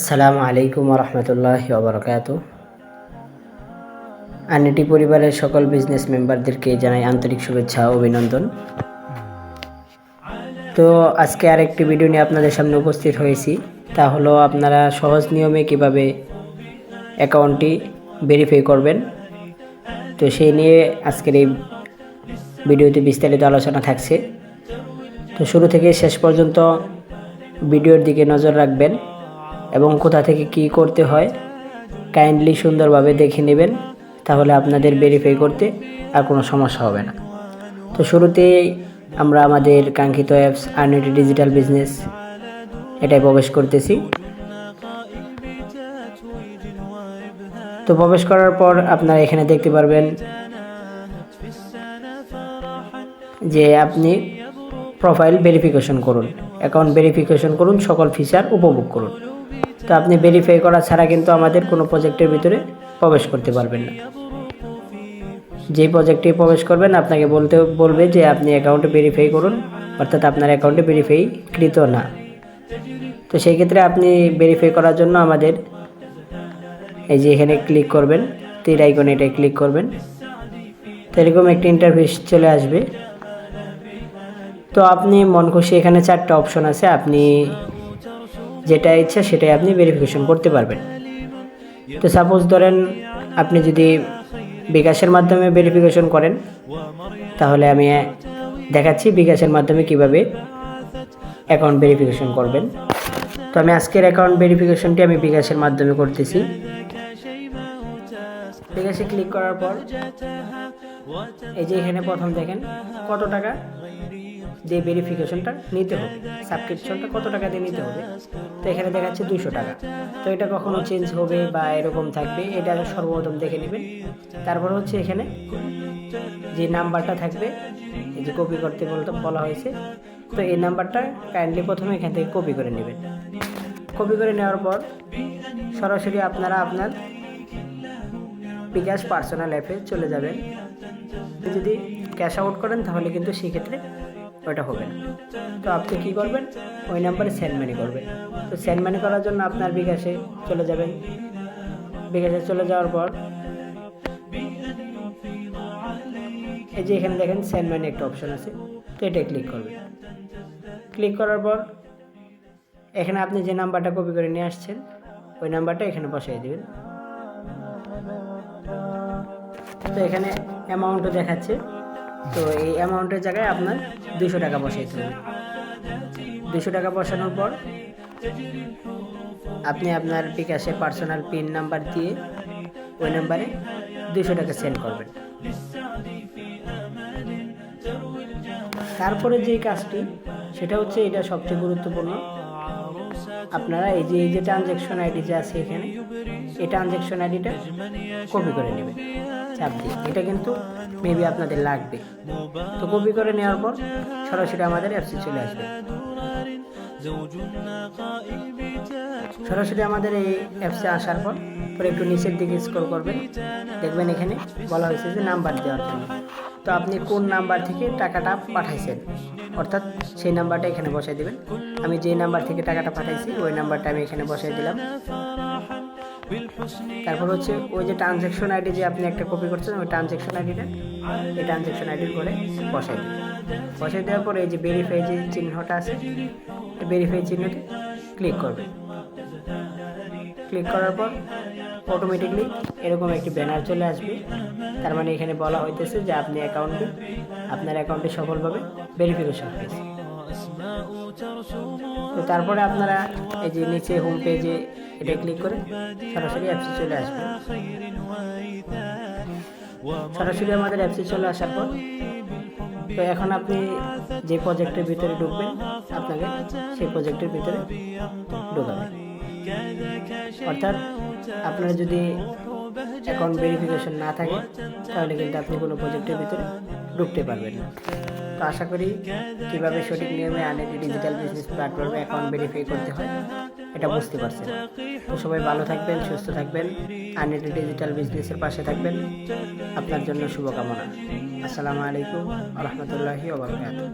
আসসালামু আলাইকুম রহমতুল্লাহি ওবরাকাতুহু। আরনিটি পরিবারের সকল বিজনেস মেম্বারদেরকে জানাই আন্তরিক শুভেচ্ছা ও অভিনন্দন। তো আজকে আরেকটি ভিডিও নিয়ে আপনাদের সামনে উপস্থিত হয়েছি। তা হলো আপনারা সহজ নিয়মে কিভাবে অ্যাকাউন্টটি ভেরিফাই করবেন। তো সেই নিয়ে আজকের এই ভিডিওতে বিস্তারিত আলোচনা থাকছে। তো শুরু থেকে শেষ পর্যন্ত ভিডিওর দিকে নজর রাখবেন এবং কোথা থেকে কি করতে হয় কাইন্ডলি সুন্দরভাবে দেখে নেবেন, তাহলে আপনাদের ভেরিফাই করতে আর কোনো সমস্যা হবে না। তো শুরুতেই আমরা আমাদের কাঙ্ক্ষিত অ্যাপস আরনিটি ডিজিটাল বিজনেস এটাই প্রবেশ করতেছি। তো প্রবেশ করার পর আপনারা এখানে দেখতে পারবেন যে আপনি প্রোফাইল ভেরিফিকেশন করুন, অ্যাকাউন্ট ভেরিফিকেশন করুন, সকল ফিচার উপভোগ করুন। তো আপনি ভেরিফাই করা ছাড়া কিন্তু আমাদের কোনো প্রজেক্টের ভিতরে প্রবেশ করতে পারবেন না। যেই প্রজেক্টে প্রবেশ করবেন আপনাকে বলবে যে আপনি অ্যাকাউন্টে ভেরিফাই করুন, অর্থাৎ আপনার অ্যাকাউন্টে ভেরিফাই কৃত না। তো সেই ক্ষেত্রে আপনি ভেরিফাই করার জন্য আমাদের এই যে এখানে ক্লিক করবেন, তীর আইকনে এটাই ক্লিক করবেন। তো এরকম একটি ইন্টারফেস চলে আসবে। তো আপনি মন খুশি এখানে 4টা অপশন আছে, আপনি যেটা ইচ্ছা সেটাই আপনি ভেরিফিকেশন করতে পারবেন। তো সাপোজ ধরেন আপনি যদি বিকাশের মাধ্যমে ভেরিফিকেশন করেন, তাহলে আমি দেখাচ্ছি বিকাশের মাধ্যমে কিভাবে অ্যাকাউন্ট ভেরিফিকেশন করবেন। তো আমি আজকের অ্যাকাউন্ট ভেরিফিকেশনটি আমি বিকাশের মাধ্যমে করতেছি। বিকাশে ক্লিক করার পর এই যে এখানে প্রথম দেখেন কত টাকা দিয়ে ভেরিফিকেশনটা নিতে হবে, সাবস্ক্রিপশনটা কত টাকা দিয়ে নিতে হবে। তো এখানে দেখাচ্ছে 200 টাকা। তো এটা কখনো চেঞ্জ হবে বা এরকম থাকবে, এটা সর্বপ্রথম দেখে নেবেন। তারপর হচ্ছে এখানে যে নাম্বারটা থাকবে, এই যে কপি করতে বলা হয়েছে, তো এই নাম্বারটা কাইন্ডলি প্রথমে এখান থেকে কপি করে নেবেন। কপি করে নেওয়ার পর সরাসরি আপনারা আপনার বিকাশ পার্সোনাল অ্যাপে চলে যাবেন। যদি ক্যাশ আউট করেন তাহলে কিন্তু সেক্ষেত্রে ওটা হবে না। তো আপনি কী করবেন, ওই নাম্বারে সেন্ড মানি করবেন। তো সেন্ড মানি করার জন্য আপনার বিকাশে চলে যাবেন। বিকাশে চলে যাওয়ার পর এই যে এখানে দেখেন সেন্ড মানি একটা অপশন আছে, তো এটাই ক্লিক করবেন। ক্লিক করার পর এখানে আপনি যে নাম্বারটা কপি করে নিয়ে আসছেন ওই নাম্বারটা এখানে বসিয়ে দেবেন। তো এখানে অ্যামাউন্টও দেখাচ্ছে, তো এই অ্যামাউন্টের জায়গায় আপনার 200 টাকা বসাইতে হবে। 200 টাকা বসানোর পর আপনি আপনার বিকাশে পার্সোনাল পিন নাম্বার দিয়ে ওই নাম্বারে 200 টাকা সেন্ড করবেন। তারপরে যে কাজটি সেটা হচ্ছে, এটা সবচেয়ে গুরুত্বপূর্ণ, আপনারা এই যে ট্রানজ্যাকশন আইডি যে আছে এখানে, এই ট্রানজ্যাকশন আইডিটা কপি করে নেবেন চাপ দিয়ে। এটা কিন্তু মেবি আপনাদের লাগবে। তো কপি করে নেওয়ার পর সরাসরি আমাদের অ্যাপসে চলে আসবে। সরাসরি আমাদের এই অ্যাপসে আসার পর একটু নিচের দিকে স্ক্রল করবেন, দেখবেন এখানে বলা হয়েছে যে নাম্বার দেওয়ার জন্য। তো আপনি কোন নাম্বার থেকে টাকাটা পাঠাইছেন, অর্থাৎ সেই নাম্বারটা এখানে বসাই দেবেন। আমি যেই নাম্বার থেকে টাকাটা পাঠাইছি ওই নাম্বারটা আমি এখানে বসাই দিলাম। তারপর হচ্ছে ওই যে ট্রানজ্যাকশন আইডি যে আপনি একটা কপি করছেন, ওই ট্রানজ্যাকশন আইডিটা এই ট্রানজ্যাকশন আইডির করে বসাই দেবেন। বসাই দেওয়ার পরে এই যে ভেরিফাই যে চিহ্নটা আছে, ভেরিফাই চিহ্নতে ক্লিক করবেন। ক্লিক করার পর অটোমেটিকলি এরকম একটি ব্যানার চলে আসবে। তার মানে এখানে বলা হইতেছে যে আপনার অ্যাকাউন্টে সফলভাবে ভেরিফিকেশন হয়েছে। তো তারপরে আপনারা এই যে নিচে হোম পেজে এটা ক্লিক করে সরাসরি অ্যাপসে চলে আসবেন। সরাসরি আমাদের অ্যাপসে চলে আসার পর তো এখন আপনি যে প্রজেক্টের ভিতরে ঢুকবেন, আপনাকে সেই প্রজেক্টের ভিতরে ঢোকাবেন। অর্থাৎ আপনার যদি অ্যাকাউন্ট ভেরিফিকেশন না থাকে তাহলে কিন্তু আপনি কোনো প্রজেক্টের ভিতরে ঢুকতে পারবেন না। তো আশা করি কীভাবে সঠিক নিয়মে আরনিটি ডিজিটাল বিজনেস প্ল্যাটফর্মে অ্যাকাউন্ট ভেরিফাই করতে হয় এটা বুঝতে পারছেন। তো সবাই ভালো থাকবেন, সুস্থ থাকবেন, আরনিটি ডিজিটাল বিজনেসের পাশে থাকবেন। আপনার জন্য শুভকামনা। আসসালামু আলাইকুম ওয়া রাহমাতুল্লাহি ওয়া বারাকাতুহু।